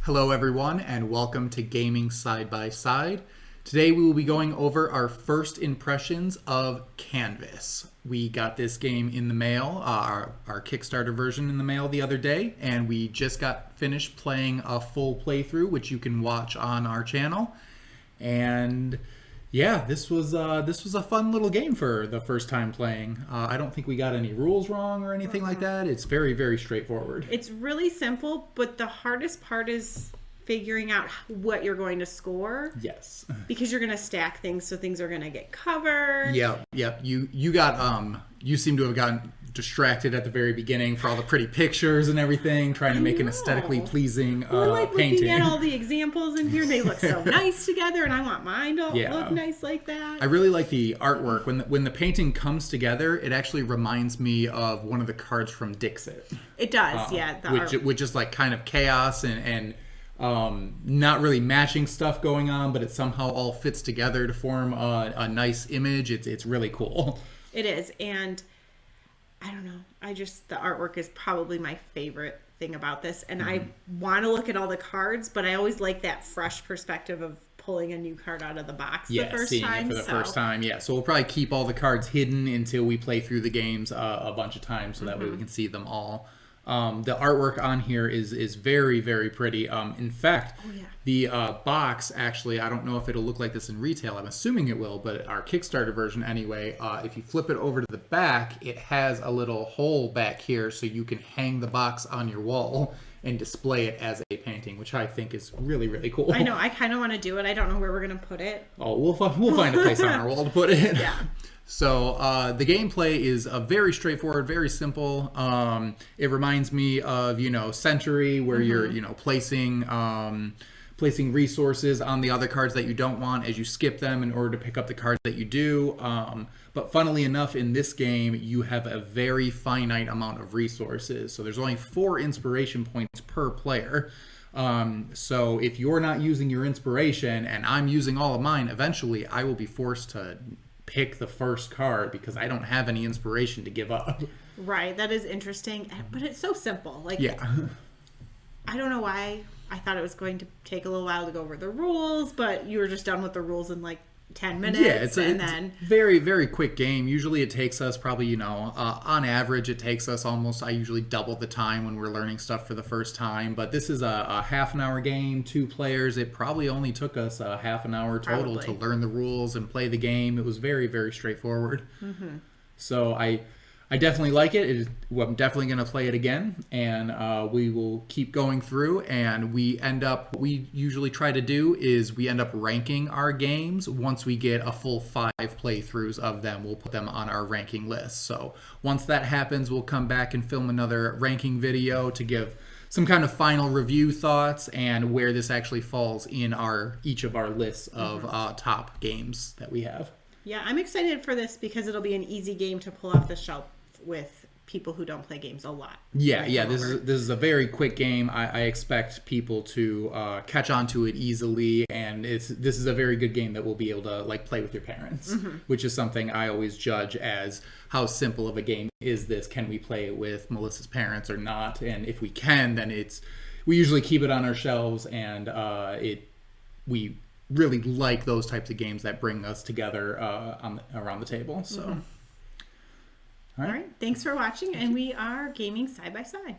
Hello everyone and welcome to Gaming Side by Side. Today we will be going over our first impressions of Canvas. We got this game in the mail, our Kickstarter version in the mail the other day, and we just got finished playing a full playthrough, which you can watch on our channel. And yeah, this was a fun little game for the first time playing. I don't think we got any rules wrong or anything like that. It's very, very straightforward. It's really simple, but the hardest part is figuring out what you're going to score. Yes. Because you're going to stack things, so things are going to get covered. Yep. You got you seem to have gotten distracted at the very beginning for all the pretty pictures and everything, trying to make an aesthetically pleasing We're like painting. looking at all the examples in here. They look so nice together, and I want mine to look nice like that. I really like the artwork. When the painting comes together, it actually reminds me of one of the cards from Dixit. It does, yeah. Which is like kind of chaos and not really matching stuff going on, but it somehow all fits together to form a nice image. It's really cool. It is, and I don't know. The artwork is probably my favorite thing about this. And I want to look at all the cards, but I always like that fresh perspective of pulling a new card out of the box the first seeing time. It for the first time. Yeah, so we'll probably keep all the cards hidden until we play through the games a bunch of times, so that way we can see them all. The artwork on here is very, very pretty. In fact, the box, actually, I don't know if it'll look like this in retail. I'm assuming it will, but our Kickstarter version anyway, if you flip it over to the back, it has a little hole back here so you can hang the box on your wall and display it as a painting, which I think is really, really cool. I know. I kind of want to do it. I don't know where we're going to put it. Oh, we'll find a place on our wall to put it. Yeah. So the gameplay is very straightforward, very simple. It reminds me of, Century, where you're, placing resources on the other cards that you don't want as you skip them in order to pick up the cards that you do. But funnily enough, in this game, you have a very finite amount of resources. So there's only 4 inspiration points per player. So if you're not using your inspiration and I'm using all of mine, eventually I will be forced to pick the first card because I don't have any inspiration to give up. Right, that is interesting, but it's so simple. I don't know why I thought it was going to take a little while to go over the rules, but you were just done with the rules in 10 minutes. Yeah, it's a very, very quick game. Usually it takes us probably, on average, it takes us I usually double the time when we're learning stuff for the first time. But this is a half an hour game, 2 players. It probably only took us a half an hour total to learn the rules and play the game. It was very, very straightforward. Mm-hmm. So I definitely like it. I'm definitely going to play it again, and we will keep going through, and what we usually try to do is we end up ranking our games. Once we get a full 5 playthroughs of them, we'll put them on our ranking list. So once that happens, we'll come back and film another ranking video to give some kind of final review thoughts and where this actually falls in each of our lists of top games that we have. Yeah, I'm excited for this because it'll be an easy game to pull off the shelf with people who don't play games a lot. Yeah. This is a very quick game. I expect people to catch on to it easily, and this is a very good game that we'll be able to play with your parents, which is something I always judge as how simple of a game is this. Can we play it with Melissa's parents or not? And if we can, then we usually keep it on our shelves, and we really like those types of games that bring us together around the table. So, All right. Thanks for watching, and we are Gaming Side by Side.